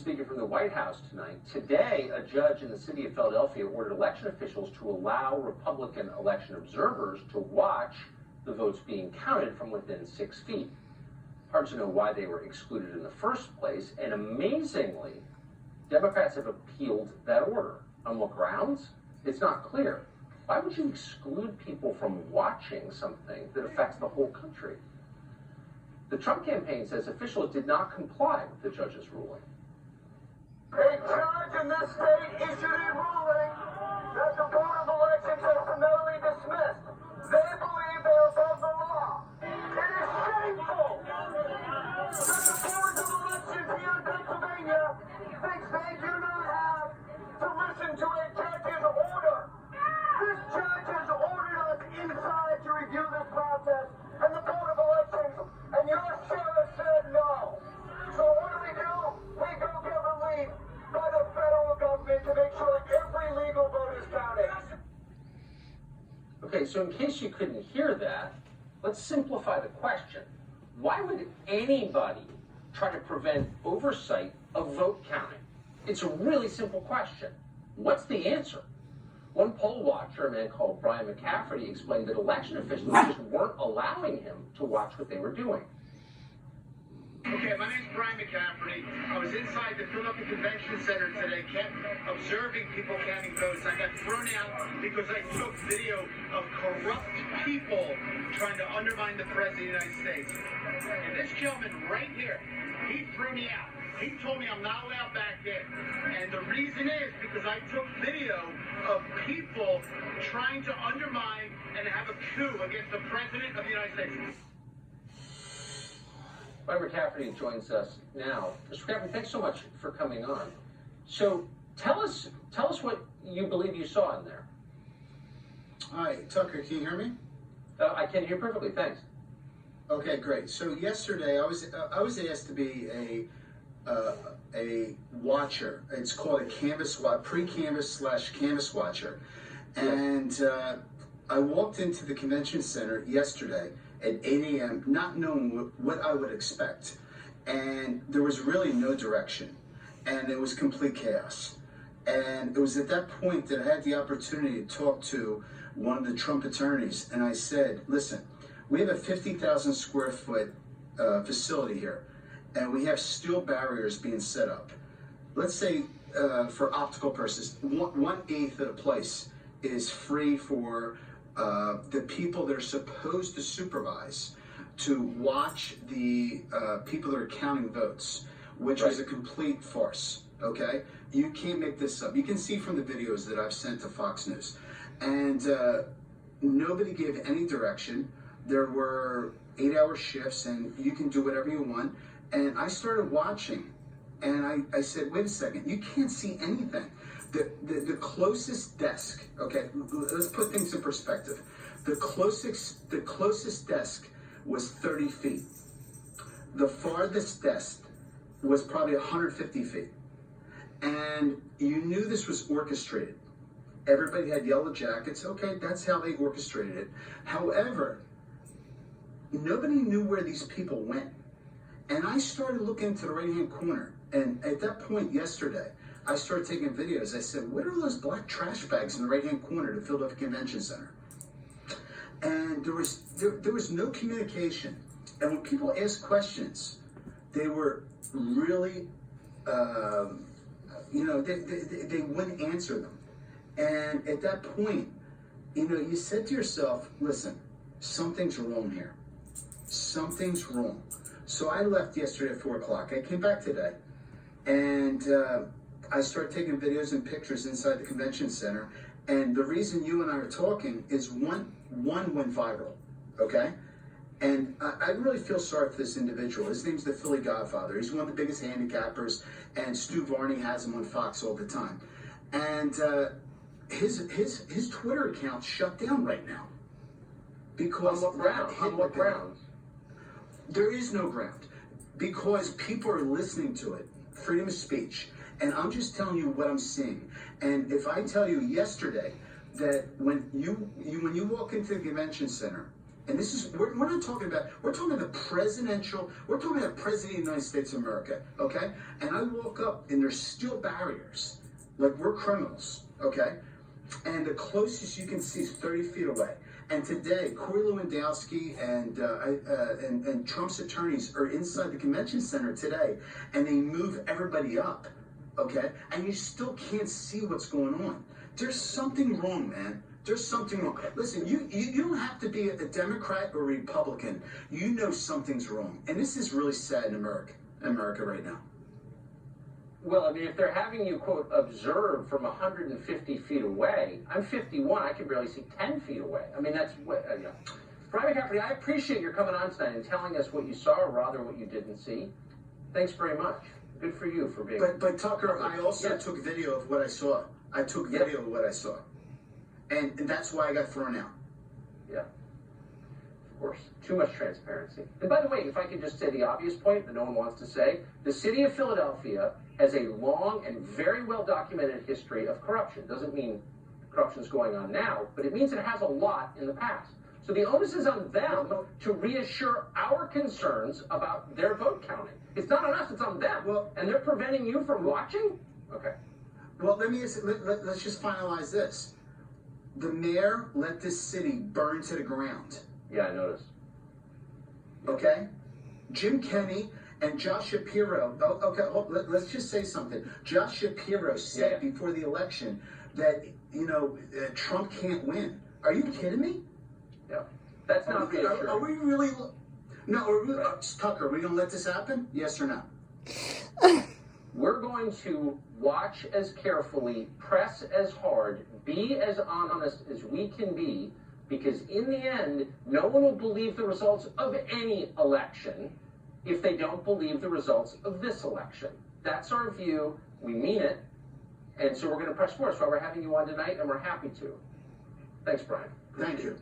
Speaking from the White House tonight, today a judge in the city of Philadelphia ordered election officials to allow Republican election observers to watch the votes being counted from within 6 feet. Hard to know why they were excluded in the first place, and amazingly, Democrats have appealed that order. On what grounds? It's not clear. Why would you exclude people from watching something that affects the whole country? The Trump campaign says officials did not comply with the judge's ruling. A judge in this state issued a ruling that the Board of Elections has summarily dismissed. They believe they are above the law. It is shameful that the Board of Elections here in Pennsylvania thinks they do not have to listen to a judge's order. This judge has ordered us inside to review this process, and the Board of Elections and your sheriff said no. So what do? We go get relief by the federal government to make sure every legal vote is counted. Okay, so in case you couldn't hear that, let's simplify the question. Why would anybody try to prevent oversight of vote counting? It's a really simple question. What's the answer? One poll watcher, a man called Brian McCafferty, explained that election officials just weren't allowing him to watch what they were doing. Okay, my name's Brian McCafferty. I was inside the Philadelphia Convention Center today, kept observing people counting votes. I got thrown out because I took video of corrupt people trying to undermine the President of the United States. And this gentleman right here, he threw me out. He told me I'm not allowed back in. And the reason is because I took video of people trying to undermine and have a coup against the President of the United States. Brian McCafferty joins us now. Mr. McCafferty, thanks so much for coming on. So tell us what you believe you saw in there. Hi, Tucker, can you hear me? I can hear perfectly, thanks. Okay, great. So yesterday I was asked to be a watcher. It's called a pre-canvas/canvas watcher. And I walked into the convention center yesterday at 8 a.m., not knowing what I would expect. And there was really no direction. And it was complete chaos. And it was at that point that I had the opportunity to talk to one of the Trump attorneys. And I said, listen, we have a 50,000 square foot facility here. And we have steel barriers being set up. Let's say for optical purposes, 1/8 of the place is free for the people that are supposed to supervise to watch the people that are counting votes, which was a complete farce, okay? You can't make this up. You can see from the videos that I've sent to Fox News. And nobody gave any direction. There were 8-hour shifts, and you can do whatever you want. And I started watching, and I said, wait a second, you can't see anything. The closest desk, okay, let's put things in perspective. The closest desk was 30 feet. The farthest desk was probably 150 feet. And you knew this was orchestrated. Everybody had yellow jackets. Okay, that's how they orchestrated it. However, nobody knew where these people went. And I started looking to the right-hand corner. And at that point yesterday, I started taking videos. I said, what are those black trash bags in the right-hand corner of the Philadelphia Convention Center? And there was no communication. And when people asked questions, they were really, they wouldn't answer them. And at that point, you said to yourself, listen, something's wrong here. Something's wrong. So I left yesterday at 4 o'clock. I came back today, and I started taking videos and pictures inside the convention center. And the reason you and I are talking is one went viral, okay? And I really feel sorry for this individual. His name's the Philly Godfather. He's one of the biggest handicappers, and Stu Varney has him on Fox all the time. And his Twitter account shut down right now because on what grounds? There is no ground because people are listening to it. Freedom of speech. And I'm just telling you what I'm seeing. And if I tell you yesterday that when you walk into the convention center And this is, we're not talking about, we're talking about we're talking about President of the United States of America, okay? And I walk up and there's still barriers, like we're criminals, okay? And the closest you can see is 30 feet away. And today, Corey Lewandowski and Trump's attorneys are inside the convention center today, and they move everybody up, okay? And you still can't see what's going on. There's something wrong, man. There's something wrong. Listen, you don't have to be a Democrat or Republican. You know something's wrong. And this is really sad in America right now. Well, I mean, if they're having you, quote, observe from 150 feet away, I'm 51, I can barely see 10 feet away. I mean, that's what, you know. Brian McCaffrey, I appreciate your coming on tonight and telling us what you saw, or rather what you didn't see. Thanks very much. Good for you for being... But Tucker, I also took video of what I saw. I took video of what I saw. And that's why I got thrown out. Yeah. Of course. Too much transparency. And by the way, if I could just say the obvious point that no one wants to say, the city of Philadelphia has a long and very well documented history of corruption. Doesn't mean corruption's going on now, but it means it has a lot in the past. So the onus is on them to reassure our concerns about their vote counting. It's not on us, it's on them. Well, and they're preventing you from watching? Okay. Well, let's just finalize this. The mayor let this city burn to the ground. Yeah, I noticed. Okay? Jim Kenney and Josh Shapiro. Let's just say something. Josh Shapiro said before the election that, Trump can't win. Are you kidding me? Yeah. That's not reassuring. Are we really... No, Tucker, are we going to let this happen? Yes or no? We're going to watch as carefully, press as hard, be as honest as we can be, because in the end, no one will believe the results of any election if they don't believe the results of this election. That's our view. We mean it. And so we're going to press forward. That's why we're having you on tonight, and we're happy to. Thanks, Brian. Thank you.